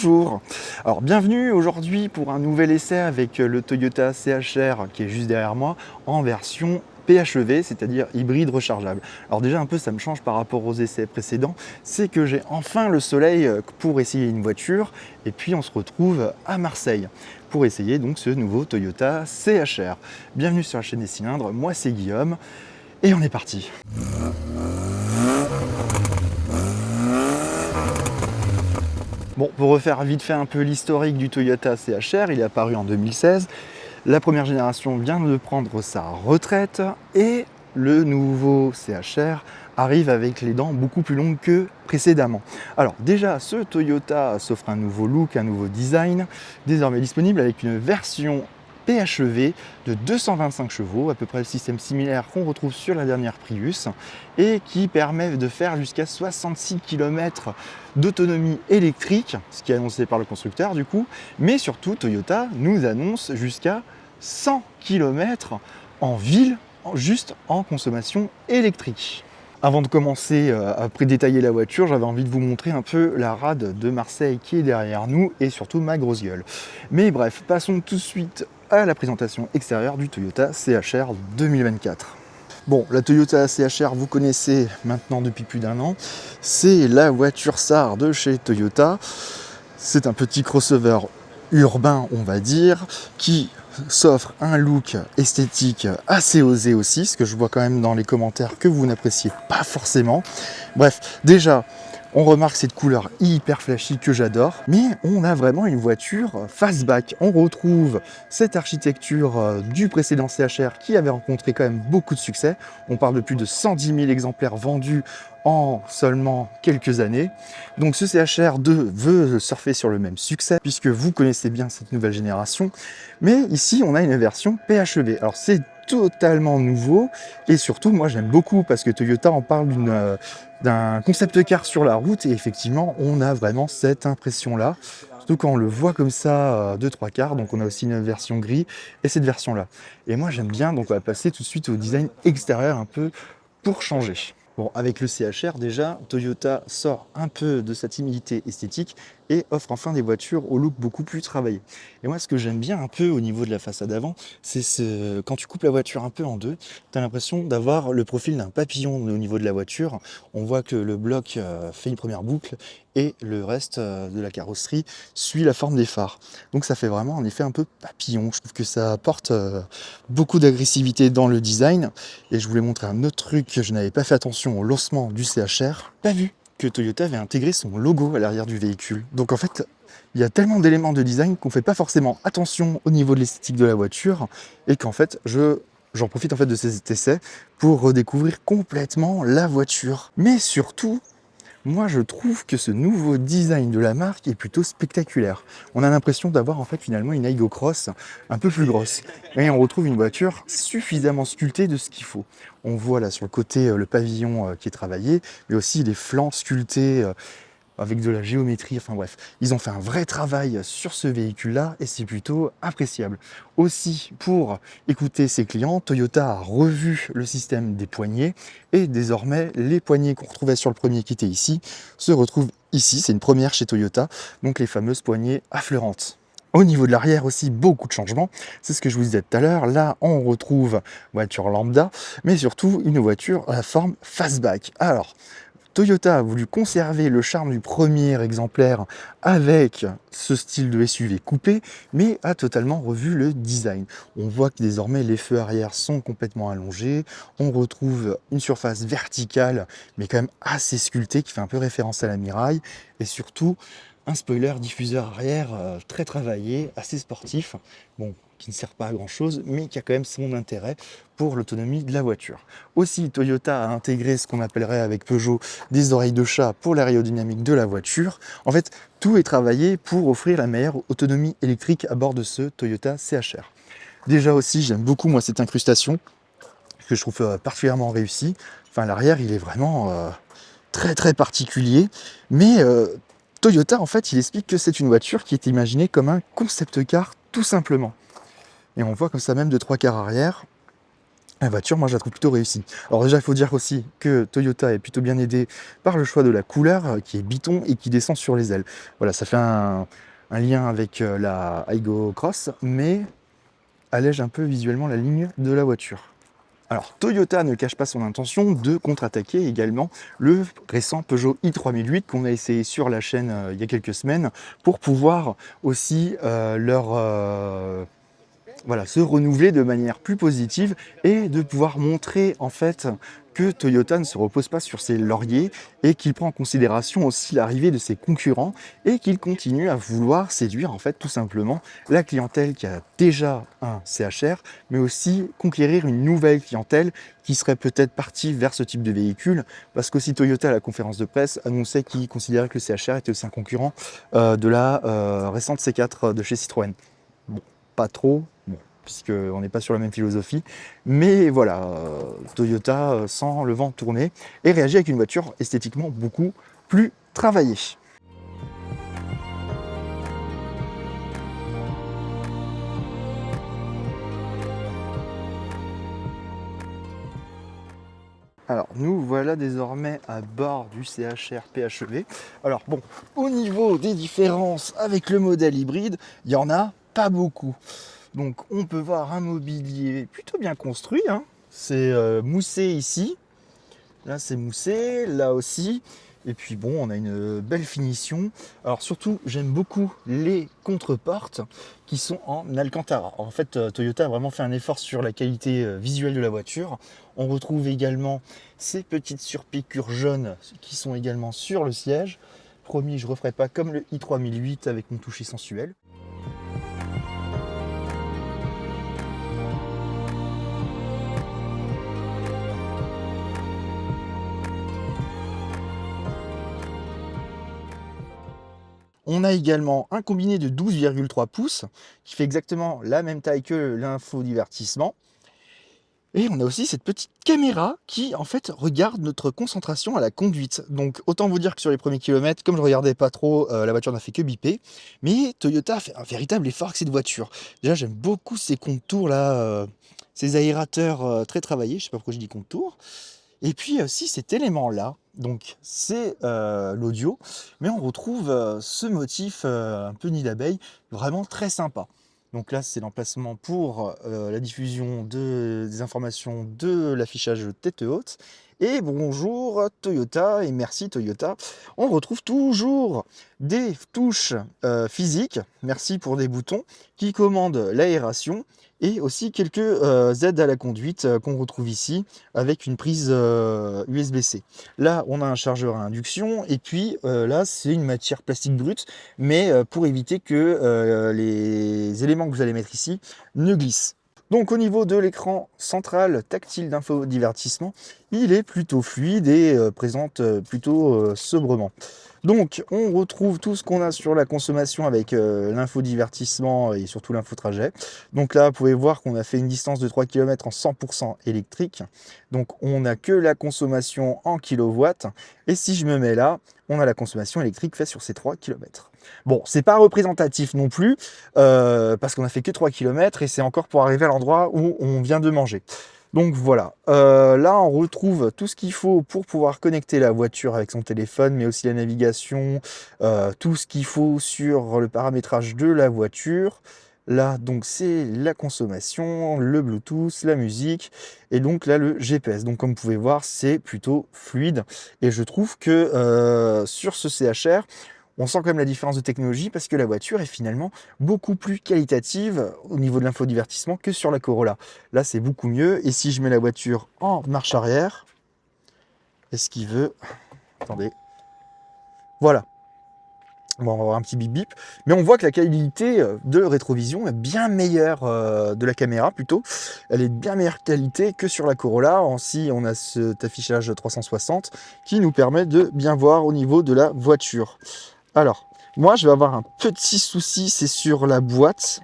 Bonjour. Alors bienvenue aujourd'hui pour un nouvel essai avec le Toyota CHR qui est juste derrière moi en version PHEV, c'est-à-dire hybride rechargeable. Alors déjà un peu ça me change par rapport aux essais précédents, c'est que j'ai enfin le soleil pour essayer une voiture et puis on se retrouve à Marseille pour essayer donc ce nouveau Toyota CHR. Bienvenue sur la chaîne des cylindres, moi c'est Guillaume et on est parti. Bon, pour refaire vite fait un peu l'historique du Toyota CHR, il est apparu en 2016. La première génération vient de prendre sa retraite et le nouveau CHR arrive avec les dents beaucoup plus longues que précédemment. Alors déjà, ce Toyota s'offre un nouveau look, un nouveau design, désormais disponible avec une version PHEV de 225 chevaux, à peu près le système similaire qu'on retrouve sur la dernière Prius, et qui permet de faire jusqu'à 66 km d'autonomie électrique, ce qui est annoncé par le constructeur du coup, mais surtout Toyota nous annonce jusqu'à 100 km en ville, juste en consommation électrique. Avant de commencer à détailler la voiture, j'avais envie de vous montrer un peu la rade de Marseille qui est derrière nous et surtout ma grosse gueule. Mais bref, passons tout de suite à la présentation extérieure du Toyota CHR 2024. Bon, la Toyota CHR, vous connaissez maintenant depuis plus d'un an. C'est la voiture SAR de chez Toyota. C'est un petit crossover urbain, on va dire, qui s'offre un look esthétique assez osé aussi, ce que je vois quand même dans les commentaires que vous n'appréciez pas forcément. Bref, déjà, on remarque cette couleur hyper flashy que j'adore, mais on a vraiment une voiture fastback. On retrouve cette architecture du précédent CHR qui avait rencontré quand même beaucoup de succès. On parle de plus de 110 000 exemplaires vendus en seulement quelques années. Donc ce CHR2 veut surfer sur le même succès, puisque vous connaissez bien cette nouvelle génération. Mais ici, on a une version PHEV. Alors c'est totalement nouveau, et surtout, moi j'aime beaucoup, parce que Toyota en parle d'un concept car sur la route, et effectivement, on a vraiment cette impression-là. Surtout quand on le voit comme ça de trois quarts, donc on a aussi une version gris, et cette version-là. Et moi j'aime bien, donc on va passer tout de suite au design extérieur un peu pour changer. Bon, avec le CHR, déjà, Toyota sort un peu de sa timidité esthétique et offre enfin des voitures au look beaucoup plus travaillé. Et moi, ce que j'aime bien un peu au niveau de la façade avant, c'est quand tu coupes la voiture un peu en deux, tu as l'impression d'avoir le profil d'un papillon au niveau de la voiture. On voit que le bloc fait une première boucle et le reste de la carrosserie suit la forme des phares. Donc ça fait vraiment un effet un peu papillon. Je trouve que ça apporte beaucoup d'agressivité dans le design. Et je voulais montrer un autre truc que je n'avais pas fait attention au lancement du CHR. Pas vu que Toyota avait intégré son logo à l'arrière du véhicule. Donc en fait, il y a tellement d'éléments de design qu'on ne fait pas forcément attention au niveau de l'esthétique de la voiture et qu'en fait, j'en profite en fait de ces essais pour redécouvrir complètement la voiture. Mais surtout, moi, je trouve que ce nouveau design de la marque est plutôt spectaculaire. On a l'impression d'avoir en fait finalement une Aygo Cross un peu plus grosse. Et on retrouve une voiture suffisamment sculptée de ce qu'il faut. On voit là sur le côté le pavillon qui est travaillé, mais aussi les flancs sculptés avec de la géométrie, enfin bref. Ils ont fait un vrai travail sur ce véhicule-là et c'est plutôt appréciable. Aussi, pour écouter ses clients, Toyota a revu le système des poignées et désormais, les poignées qu'on retrouvait sur le premier qui était ici se retrouvent ici. C'est une première chez Toyota, donc les fameuses poignées affleurantes. Au niveau de l'arrière aussi, beaucoup de changements. C'est ce que je vous disais tout à l'heure. Là, on retrouve voiture lambda, mais surtout une voiture à la forme fastback. Alors, Toyota a voulu conserver le charme du premier exemplaire avec ce style de SUV coupé, mais a totalement revu le design. On voit que désormais les feux arrière sont complètement allongés, on retrouve une surface verticale, mais quand même assez sculptée, qui fait un peu référence à la Miraille, et surtout un spoiler diffuseur arrière très travaillé, assez sportif, bon, qui ne sert pas à grand chose, mais qui a quand même son intérêt pour l'autonomie de la voiture. Aussi, Toyota a intégré ce qu'on appellerait avec Peugeot des oreilles de chat pour l'aérodynamique de la voiture. En fait, tout est travaillé pour offrir la meilleure autonomie électrique à bord de ce Toyota CHR. Déjà aussi, j'aime beaucoup moi cette incrustation que je trouve particulièrement réussie. Enfin, l'arrière, il est vraiment très particulier, mais Toyota, en fait, il explique que c'est une voiture qui est imaginée comme un concept car, tout simplement. Et on voit comme ça même de trois quarts arrière, La voiture, moi, je la trouve plutôt réussie. Alors déjà, il faut dire aussi que Toyota est plutôt bien aidé par le choix de la couleur, qui est biton et qui descend sur les ailes. Voilà, ça fait un lien avec la Aygo Cross, mais allège un peu visuellement la ligne de la voiture. Alors, Toyota ne cache pas son intention de contre-attaquer également le récent Peugeot i3008 qu'on a essayé sur la chaîne il y a quelques semaines pour pouvoir aussi voilà, se renouveler de manière plus positive et de pouvoir montrer en fait que Toyota ne se repose pas sur ses lauriers et qu'il prend en considération aussi l'arrivée de ses concurrents et qu'il continue à vouloir séduire en fait tout simplement la clientèle qui a déjà un CHR, mais aussi conquérir une nouvelle clientèle qui serait peut-être partie vers ce type de véhicule, parce qu'aussi Toyota à la conférence de presse annonçait qu'il considérait que le CHR était aussi un concurrent de la récente C4 de chez Citroën. Bon, pas trop, bon, puisqu'on n'est pas sur la même philosophie. Mais voilà, Toyota sent le vent tourner et réagit avec une voiture esthétiquement beaucoup plus travaillée. Alors, nous voilà désormais à bord du CHR PHEV. Alors bon, au niveau des différences avec le modèle hybride, il n'y en a pas beaucoup. Donc on peut voir un mobilier plutôt bien construit, hein. C'est moussé ici, là c'est moussé, là aussi. Et puis bon, on a une belle finition. Alors surtout, j'aime beaucoup les contreportes qui sont en Alcantara. En fait, Toyota a vraiment fait un effort sur la qualité visuelle de la voiture. On retrouve également ces petites surpiqûres jaunes qui sont également sur le siège. Promis, je ne referai pas comme le i3008 avec mon toucher sensuel. On a également un combiné de 12,3 pouces qui fait exactement la même taille que l'infodivertissement. Et on a aussi cette petite caméra qui en fait regarde notre concentration à la conduite. Donc autant vous dire que sur les premiers kilomètres, comme je ne regardais pas trop, la voiture n'a fait que biper. Mais Toyota a fait un véritable effort avec cette voiture. Déjà j'aime beaucoup ces contours là, ces aérateurs très travaillés, je ne sais pas pourquoi je dis contours. Et puis aussi cet élément-là, donc c'est l'audio, mais on retrouve ce motif un peu nid d'abeille, vraiment très sympa. Donc là, c'est l'emplacement pour la diffusion des informations de l'affichage tête haute. Et bonjour Toyota et merci Toyota. On retrouve toujours des touches physiques, merci pour des boutons, qui commandent l'aération et aussi quelques aides à la conduite qu'on retrouve ici avec une prise USB-C. Là, on a un chargeur à induction et puis là, c'est une matière plastique brute, mais pour éviter que les éléments que vous allez mettre ici ne glissent. Donc au niveau de l'écran central tactile d'infodivertissement, il est plutôt fluide et présente plutôt sobrement. Donc on retrouve tout ce qu'on a sur la consommation avec l'infodivertissement et surtout l'infotrajet. Donc là, vous pouvez voir qu'on a fait une distance de 3 km en 100% électrique. Donc on n'a que la consommation en kilowatts. Et si je me mets là, on a la consommation électrique faite sur ces 3 km. Bon, c'est pas représentatif non plus, parce qu'on a fait que 3 km et c'est encore pour arriver à l'endroit où on vient de manger. Donc voilà, là on retrouve tout ce qu'il faut pour pouvoir connecter la voiture avec son téléphone, mais aussi la navigation, tout ce qu'il faut sur le paramétrage de la voiture. Là donc c'est la consommation, le Bluetooth, la musique et donc là le GPS. Donc comme vous pouvez voir c'est plutôt fluide et je trouve que sur ce CHR, on sent quand même la différence de technologie parce que la voiture est finalement beaucoup plus qualitative au niveau de l'infodivertissement que sur la Corolla. Là, c'est beaucoup mieux. Et si je mets la voiture en marche arrière, est-ce qu'il veut... Attendez. Voilà. Bon, on va avoir un petit bip bip. Mais on voit que la qualité de rétrovision est bien meilleure de la caméra plutôt. Elle est bien meilleure qualité que sur la Corolla. Ainsi, on a cet affichage 360 qui nous permet de bien voir au niveau de la voiture. Alors, moi, je vais avoir un petit souci, c'est sur la boîte,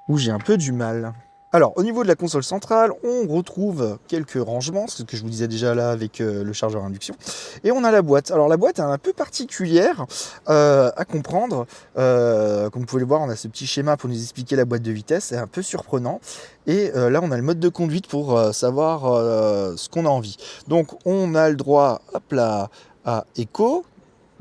où j'ai un peu du mal. Alors, au niveau de la console centrale, on retrouve quelques rangements, ce que je vous disais déjà là avec le chargeur induction. Et on a la boîte. Alors, la boîte est un peu particulière à comprendre. Comme vous pouvez le voir, on a ce petit schéma pour nous expliquer la boîte de vitesse. C'est un peu surprenant. Et là, on a le mode de conduite pour savoir ce qu'on a envie. Donc, on a le droit, hop là, à Eco.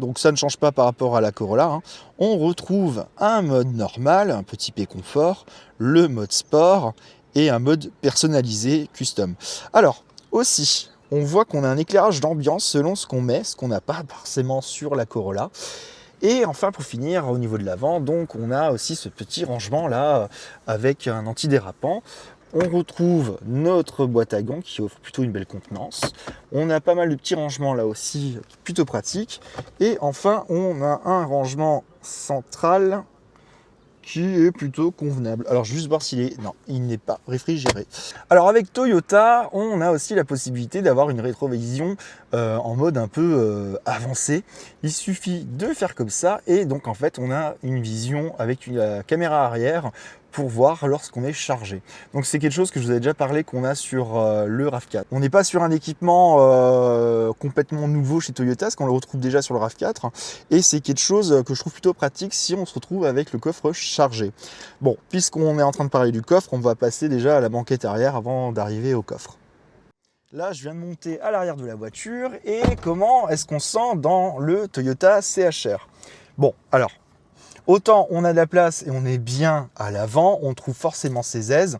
Donc ça ne change pas par rapport à la Corolla, hein. On retrouve un mode normal, un petit P confort, le mode sport et un mode personnalisé custom. Alors aussi, on voit qu'on a un éclairage d'ambiance selon ce qu'on met, ce qu'on n'a pas forcément sur la Corolla. Et enfin, pour finir, au niveau de l'avant, donc on a aussi ce petit rangement là avec un antidérapant. On retrouve notre boîte à gants qui offre plutôt une belle contenance. On a pas mal de petits rangements là aussi, plutôt pratiques. Et enfin, on a un rangement central qui est plutôt convenable. Alors, juste voir s'il est... Non, il n'est pas réfrigéré. Alors, avec Toyota, on a aussi la possibilité d'avoir une rétrovision en mode un peu avancé. Il suffit de faire comme ça et donc, en fait, on a une vision avec une caméra arrière pour voir lorsqu'on est chargé. Donc c'est quelque chose que je vous ai déjà parlé qu'on a sur le RAV4. On n'est pas sur un équipement complètement nouveau chez Toyota, parce qu'on le retrouve déjà sur le RAV4, et c'est quelque chose que je trouve plutôt pratique si on se retrouve avec le coffre chargé. Bon, puisqu'on est en train de parler du coffre, on va passer déjà à la banquette arrière avant d'arriver au coffre. Là, je viens de monter à l'arrière de la voiture, et comment est-ce qu'on se sent dans le Toyota CHR? Bon, alors, autant on a de la place et on est bien à l'avant, on trouve forcément ses aises.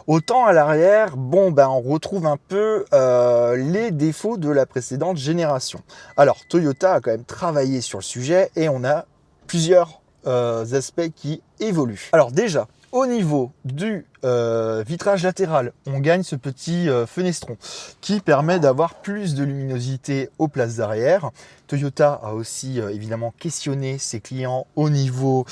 Autant à l'arrière, bon ben on retrouve un peu les défauts de la précédente génération. Alors Toyota a quand même travaillé sur le sujet et on a plusieurs aspects qui évoluent. Alors déjà, au niveau du vitrage latéral, on gagne ce petit fenestron qui permet d'avoir plus de luminosité aux places d'arrière. Toyota a aussi évidemment questionné ses clients au niveau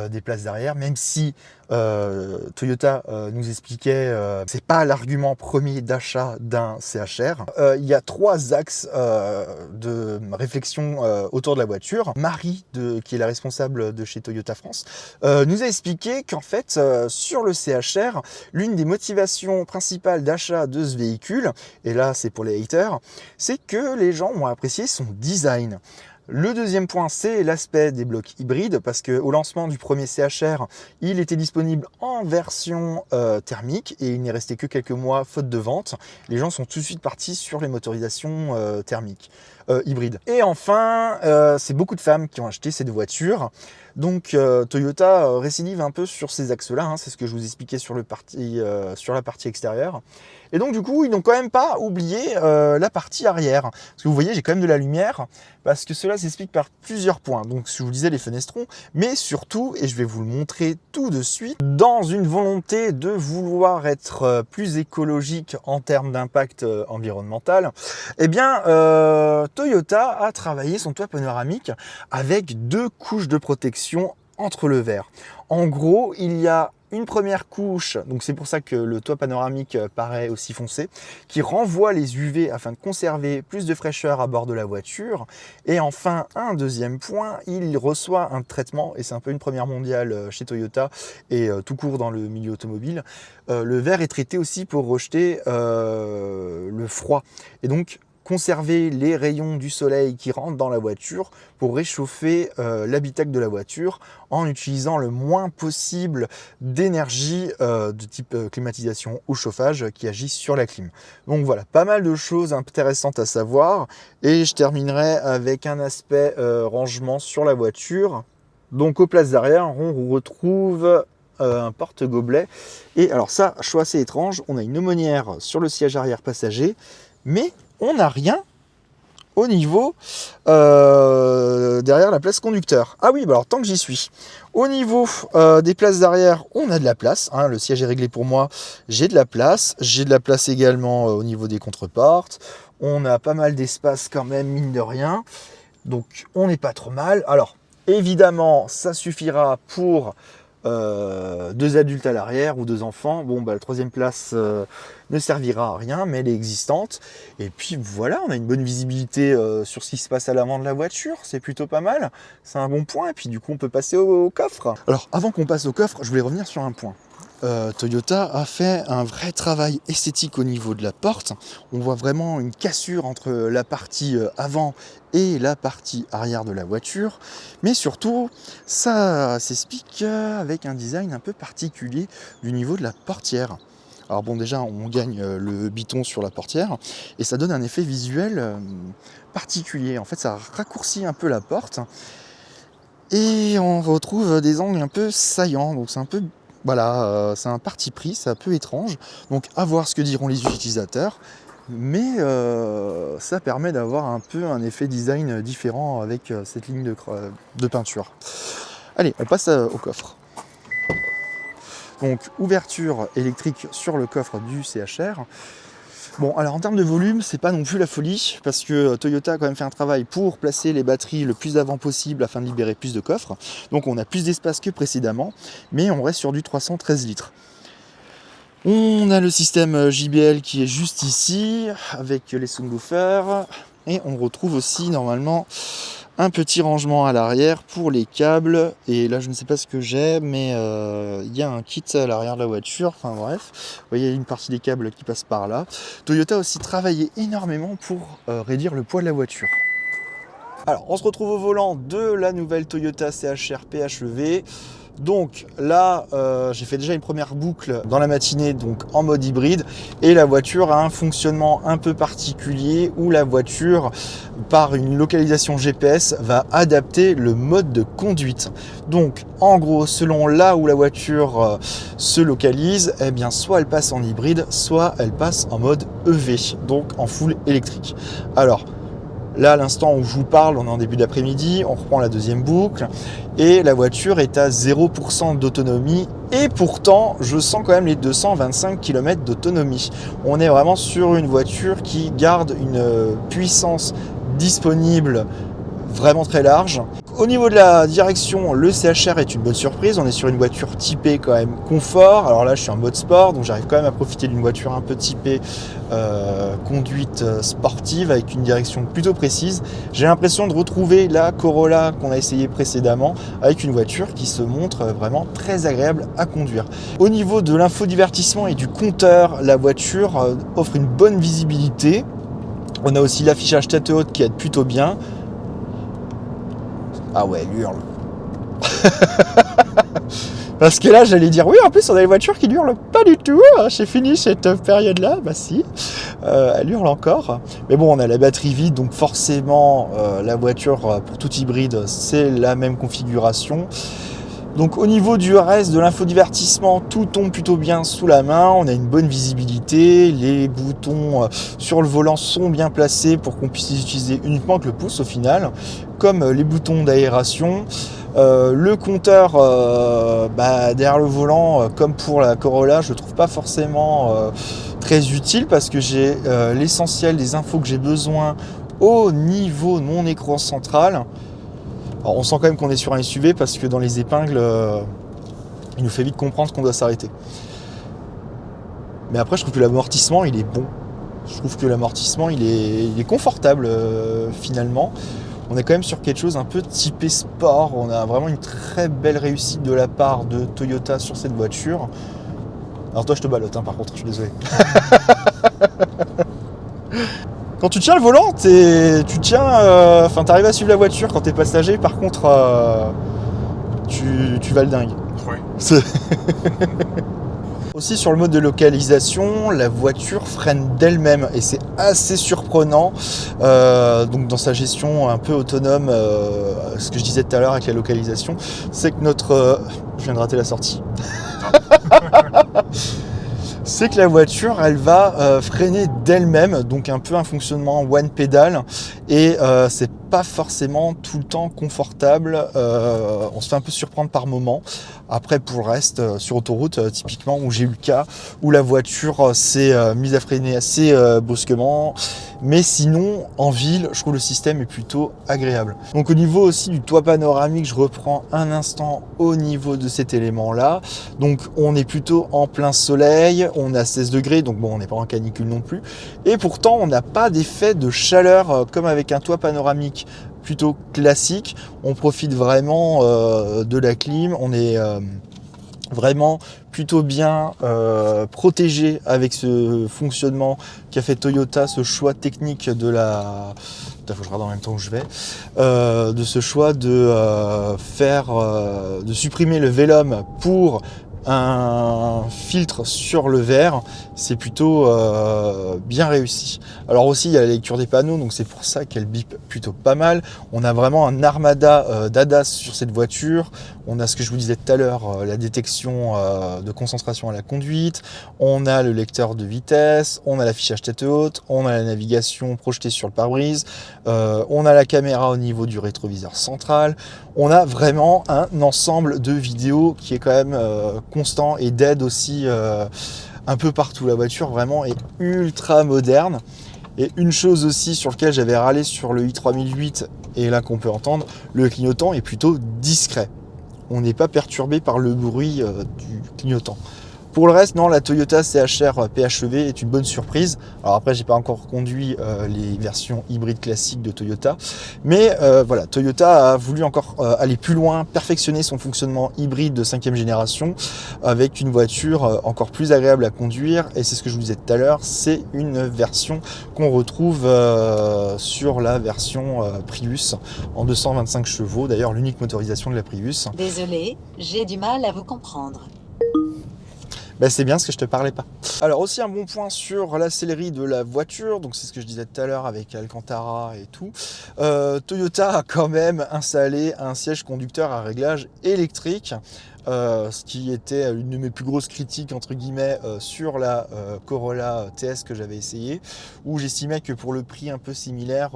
des places d'arrière, même si Toyota nous expliquait c'est pas l'argument premier d'achat d'un CHR. Il y a trois axes de réflexion autour de la voiture. Marie, qui est la responsable de chez Toyota France, nous a expliqué qu'en fait sur le CHR, l'une des motivations principales d'achat de ce véhicule, et là c'est pour les haters, c'est que les gens ont apprécié son design. Le deuxième point, c'est l'aspect des blocs hybrides, parce qu'au lancement du premier CHR, il était disponible en version thermique et il n'est resté que quelques mois faute de vente. Les gens sont tout de suite partis sur les motorisations thermiques, hybrides. Et enfin, c'est beaucoup de femmes qui ont acheté cette voiture. Donc Toyota récidive un peu sur ces axes-là, hein, c'est ce que je vous expliquais sur la partie extérieure. Et donc du coup, ils n'ont quand même pas oublié la partie arrière. Parce que vous voyez, j'ai quand même de la lumière, parce que cela s'explique par plusieurs points. Donc je vous disais les fenestrons, mais surtout, et je vais vous le montrer tout de suite, dans une volonté de vouloir être plus écologique en termes d'impact environnemental, eh bien Toyota a travaillé son toit panoramique avec 2 couches de protection entre le verre. En gros, il y a une première couche, donc c'est pour ça que le toit panoramique paraît aussi foncé, qui renvoie les UV afin de conserver plus de fraîcheur à bord de la voiture. Et enfin, un deuxième point, il reçoit un traitement, et c'est un peu une première mondiale chez Toyota et tout court dans le milieu automobile. Le verre est traité aussi pour rejeter le froid. Et donc, conserver les rayons du soleil qui rentrent dans la voiture pour réchauffer l'habitacle de la voiture en utilisant le moins possible d'énergie de type climatisation ou chauffage qui agissent sur la clim. Donc voilà, pas mal de choses intéressantes à savoir et je terminerai avec un aspect rangement sur la voiture. Donc aux places d'arrière, on retrouve un porte-gobelet et alors ça, choix assez étrange, on a une aumônière sur le siège arrière passager, mais on n'a rien au niveau derrière la place conducteur. Ah oui, bah alors tant que j'y suis. Au niveau des places d'arrière, on a de la place, hein, le siège est réglé pour moi, j'ai de la place. J'ai de la place également au niveau des contreportes. On a pas mal d'espace quand même, mine de rien. Donc on n'est pas trop mal. Alors, évidemment, ça suffira pour 2 adultes à l'arrière ou 2 enfants. Bon, bah, la troisième place ne servira à rien, mais elle est existante. Et puis voilà, on a une bonne visibilité sur ce qui se passe à l'avant de la voiture. C'est plutôt pas mal. C'est un bon point. Et puis du coup, on peut passer au coffre. Alors, avant qu'on passe au coffre, je voulais revenir sur un point. Toyota a fait un vrai travail esthétique au niveau de la porte. On voit vraiment une cassure entre la partie avant et la partie arrière de la voiture. Mais surtout, ça s'explique avec un design un peu particulier du niveau de la portière. Alors bon, déjà, on gagne le biton sur la portière et ça donne un effet visuel particulier. En fait, ça raccourcit un peu la porte et on retrouve des angles un peu saillants. Donc c'est un peu... Voilà, c'est un parti pris, c'est un peu étrange. Donc à voir ce que diront les utilisateurs. Mais ça permet d'avoir un peu un effet design différent avec cette ligne de peinture. Allez, on passe au coffre. Donc ouverture électrique sur le coffre du CHR. Bon, alors en termes de volume, c'est pas non plus la folie, parce que Toyota a quand même fait un travail pour placer les batteries le plus avant possible afin de libérer plus de coffres. Donc on a plus d'espace que précédemment, mais on reste sur du 313 litres. On a le système JBL qui est juste ici, avec les subwoofers, et on retrouve aussi normalement un petit rangement à l'arrière pour les câbles. Et là je ne sais pas ce que j'ai, mais il y a un kit à l'arrière de la voiture, enfin bref, vous voyez, il y a une partie des câbles qui passe par là. Toyota a aussi travaillé énormément pour réduire le poids de la voiture. Alors on se retrouve au volant de la nouvelle Toyota CHR PHEV. Donc là, j'ai fait déjà une première boucle dans la matinée, donc en mode hybride, et la voiture a un fonctionnement un peu particulier où la voiture, par une localisation GPS, va adapter le mode de conduite. Donc en gros, selon là où la voiture se localise, eh bien soit elle passe en hybride, soit elle passe en mode EV, donc en full électrique. Alors là, à l'instant où je vous parle, on est en début d'après-midi, on reprend la deuxième boucle et la voiture est à 0% d'autonomie et pourtant, je sens quand même les 225 km d'autonomie. On est vraiment sur une voiture qui garde une puissance disponible vraiment très large. Au niveau de la direction, le CHR est une bonne surprise. On est sur une voiture typée quand même confort. Alors là, je suis en mode sport, donc j'arrive quand même à profiter d'une voiture un peu typée conduite sportive avec une direction plutôt précise. J'ai l'impression de retrouver la Corolla qu'on a essayé précédemment avec une voiture qui se montre vraiment très agréable à conduire. Au niveau de l'infodivertissement et du compteur, la voiture offre une bonne visibilité. On a aussi l'affichage tête haute qui aide plutôt bien. Ah ouais, elle hurle. Parce que là, j'allais dire, oui, en plus, on a les voitures qui hurlent pas du tout. J'ai fini cette période-là. Bah si, elle hurle encore. Mais bon, on a la batterie vide, donc forcément, la voiture, pour tout hybride, c'est la même configuration. Donc au niveau du reste de l'infodivertissement, tout tombe plutôt bien sous la main, on a une bonne visibilité, les boutons sur le volant sont bien placés pour qu'on puisse les utiliser uniquement avec le pouce au final, comme les boutons d'aération. Le compteur derrière le volant, comme pour la Corolla, je ne trouve pas forcément très utile parce que j'ai l'essentiel des infos que j'ai besoin au niveau de mon écran central. Alors, on sent quand même qu'on est sur un SUV parce que dans les épingles, il nous fait vite comprendre qu'on doit s'arrêter. Mais après, je trouve que l'amortissement, il est bon. Je trouve que l'amortissement, il est confortable finalement. On est quand même sur quelque chose un peu typé sport. On a vraiment une très belle réussite de la part de Toyota sur cette voiture. Alors toi, je te ballotte, par contre, je suis désolé. Quand tu tiens le volant, t'arrives à suivre la voiture. Quand t'es passager, par contre, tu vas le dingue. Ouais. Aussi sur le mode de localisation, la voiture freine d'elle-même et c'est assez surprenant. Donc dans sa gestion un peu autonome, ce que je disais tout à l'heure avec la localisation, c'est que je viens de rater la sortie. C'est que la voiture, elle va freiner d'elle-même, donc un peu un fonctionnement one pédale, et c'est pas forcément tout le temps confortable. On se fait un peu surprendre par moment. Après, pour le reste, sur autoroute, typiquement, où j'ai eu le cas, où la voiture s'est mise à freiner assez brusquement. Mais sinon, en ville, je trouve le système est plutôt agréable. Donc au niveau aussi du toit panoramique, je reprends un instant au niveau de cet élément-là. Donc on est plutôt en plein soleil, on a 16 degrés, donc bon, on n'est pas en canicule non plus. Et pourtant, on n'a pas d'effet de chaleur comme avec un toit panoramique plutôt classique. On profite vraiment de la clim, on est Vraiment plutôt bien protégé avec ce fonctionnement qu'a fait Toyota, ce choix technique de la... Putain, faut que je regarde en même temps où je vais. De ce choix de de supprimer le vélum pour un filtre sur le verre, c'est plutôt bien réussi. Alors aussi il y a la lecture des panneaux, donc c'est pour ça qu'elle bip plutôt pas mal. On a vraiment un armada d'ADAS sur cette voiture. On a ce que je vous disais tout à l'heure, la détection de concentration à la conduite, on a le lecteur de vitesse, on a l'affichage tête haute, on a la navigation projetée sur le pare-brise, on a la caméra au niveau du rétroviseur central. On a vraiment un ensemble de vidéos qui est quand même constant et d'aide aussi un peu partout. La voiture vraiment est ultra moderne. Et une chose aussi sur laquelle j'avais râlé sur le i3008 et là qu'on peut entendre, le clignotant est plutôt discret. On n'est pas perturbé par le bruit du clignotant. Pour le reste, non, la Toyota CHR PHEV est une bonne surprise. Alors après, j'ai pas encore conduit les versions hybrides classiques de Toyota, mais voilà, Toyota a voulu encore aller plus loin, perfectionner son fonctionnement hybride de 5e génération avec une voiture encore plus agréable à conduire. Et c'est ce que je vous disais tout à l'heure, c'est une version qu'on retrouve sur la version Prius en 225 chevaux. D'ailleurs, l'unique motorisation de la Prius. Désolé, j'ai du mal à vous comprendre. Ben c'est bien ce que je te parlais pas. Alors aussi un bon point sur la sellerie de la voiture, donc c'est ce que je disais tout à l'heure avec Alcantara et tout. Toyota a quand même installé un siège conducteur à réglage électrique. Ce qui était une de mes plus grosses critiques entre guillemets sur la Corolla TS que j'avais essayé, où j'estimais que pour le prix un peu similaire,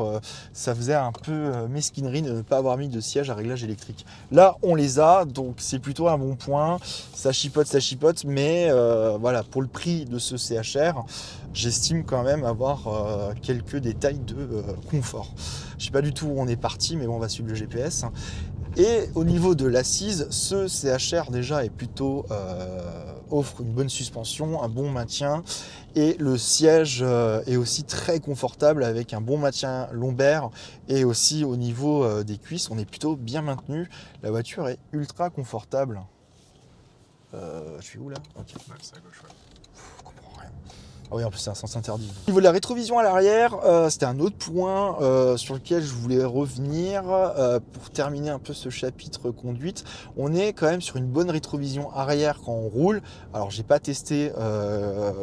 ça faisait un peu mesquinerie de ne pas avoir mis de siège à réglage électrique. Là on les a, donc c'est plutôt un bon point. Ça chipote, mais voilà, pour le prix de ce CHR, j'estime quand même avoir quelques détails de confort. Je sais pas du tout où on est parti, mais bon, on va suivre le GPS. Et au niveau de l'assise, ce CHR déjà est plutôt offre une bonne suspension, un bon maintien, et le siège est aussi très confortable avec un bon maintien lombaire, et aussi au niveau des cuisses, on est plutôt bien maintenu. La voiture est ultra confortable. Je suis où là? Ok. Ouais, c'est à gauche, ouais. Je comprends rien. Ah oui, en plus c'est un sens interdit. Au niveau de la rétrovision à l'arrière, c'était un autre point sur lequel je voulais revenir pour terminer un peu ce chapitre conduite. On est quand même sur une bonne rétrovision arrière quand on roule. Alors j'ai pas testé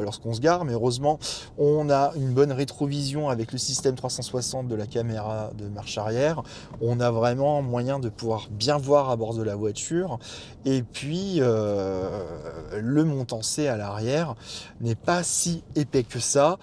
lorsqu'on se gare, mais heureusement on a une bonne rétrovision avec le système 360 de la caméra de marche arrière. On a vraiment moyen de pouvoir bien voir à bord de la voiture. Et puis le montant C à l'arrière n'est pas si épais que ça.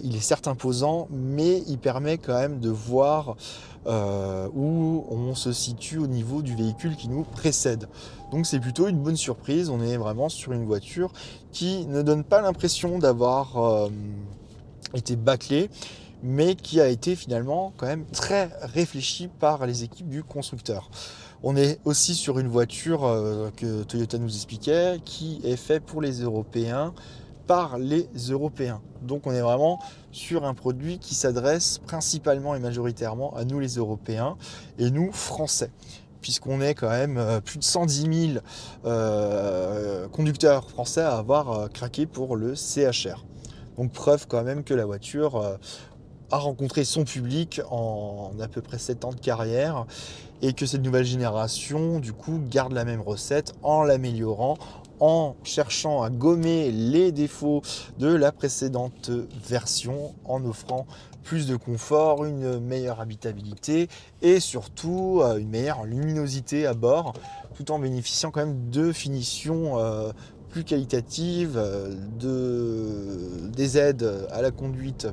Il est certes imposant, mais il permet quand même de voir où on se situe au niveau du véhicule qui nous précède. Donc c'est plutôt une bonne surprise. On est vraiment sur une voiture qui ne donne pas l'impression d'avoir été bâclée, mais qui a été finalement quand même très réfléchie par les équipes du constructeur. On est aussi sur une voiture que Toyota nous expliquait, qui est faite pour les Européens, par les Européens. Donc on est vraiment sur un produit qui s'adresse principalement et majoritairement à nous les Européens et nous Français, puisqu'on est quand même plus de 110 000 conducteurs français à avoir craqué pour le CHR. Donc preuve quand même que la voiture a rencontré son public en à peu près 7 ans de carrière et que cette nouvelle génération du coup garde la même recette en l'améliorant, en cherchant à gommer les défauts de la précédente version, en offrant plus de confort, une meilleure habitabilité et surtout une meilleure luminosité à bord, tout en bénéficiant quand même de finitions plus qualitatives, des aides à la conduite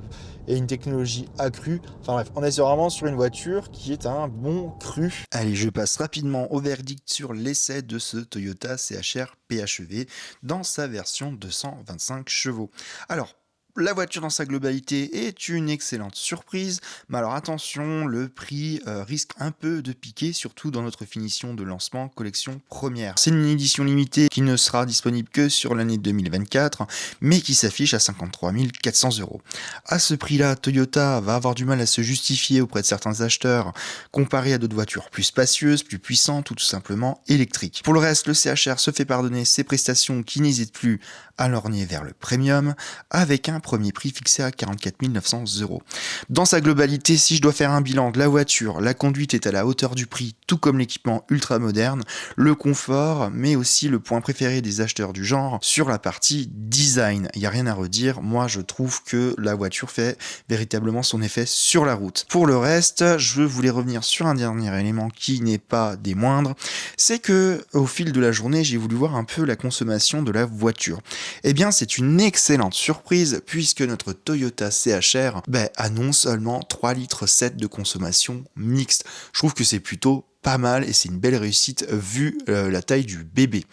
et une technologie accrue. Enfin bref, on est vraiment sur une voiture qui est un bon cru. Allez, je passe rapidement au verdict sur l'essai de ce Toyota CHR PHEV dans sa version 225 chevaux. Alors, La voiture dans sa globalité est une excellente surprise, mais alors attention, le prix risque un peu de piquer, surtout dans notre finition de lancement collection première. C'est une édition limitée qui ne sera disponible que sur l'année 2024, mais qui s'affiche à 53 400 €. À ce prix-là, Toyota va avoir du mal à se justifier auprès de certains acheteurs, comparé à d'autres voitures plus spacieuses, plus puissantes ou tout simplement électriques. Pour le reste, le CHR se fait pardonner ses prestations qui n'hésitent plus à lorgner vers le premium, avec un premier prix fixé à 44 900 €. Dans sa globalité, si je dois faire un bilan de la voiture, la conduite est à la hauteur du prix, tout comme l'équipement ultra moderne, le confort, mais aussi le point préféré des acheteurs du genre sur la partie design. Il n'y a rien à redire, moi je trouve que la voiture fait véritablement son effet sur la route. Pour le reste, je voulais revenir sur un dernier élément qui n'est pas des moindres, c'est que au fil de la journée, j'ai voulu voir un peu la consommation de la voiture. Eh bien, c'est une excellente surprise puisque notre Toyota CHR a non seulement 3,7 litres de consommation mixte. Je trouve que c'est plutôt pas mal et c'est une belle réussite vu la taille du bébé.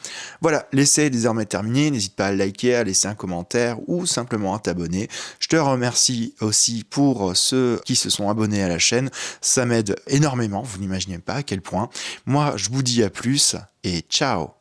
Voilà, l'essai est désormais terminé. N'hésite pas à liker, à laisser un commentaire ou simplement à t'abonner. Je te remercie aussi pour ceux qui se sont abonnés à la chaîne. Ça m'aide énormément, vous n'imaginez pas à quel point. Moi, je vous dis à plus et ciao!